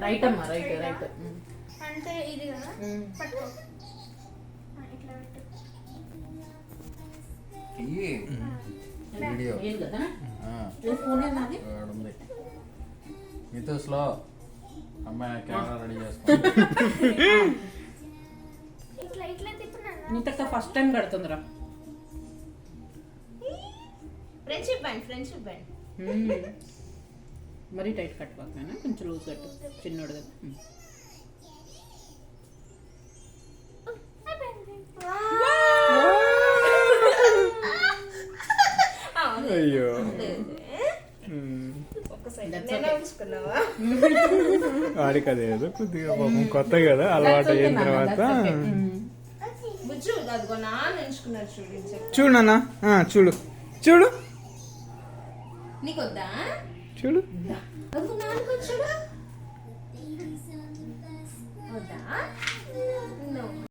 Right అమ్మా, right right. అంటే ఇది కదా పట్టుకో. ఇట్లా పెట్టు. వీడియో ఏం కదా ఫోన్ ఏది ఉంది. మీతో స్లో అమ్మాయి కెమెరా రెడీ చేసుకో. ఇట్లా ఇట్లా తిప్పున్నాను. ఇంతక ఫస్ట్ టైం కడుతుందిరా. Friendship band. మరీ టైట్ కట్టుకోకపోయినా కొంచెం లూజ్ కట్టు, చిన్నోడు కదా. అయ్యో వాడికి అదే ఏదో కొద్దిగా పాపం కొత్త కదా, అలవాటు అయిన తర్వాత చూడు నాన్న, చూడు చూడు నీకొద్దా చూడు చూడు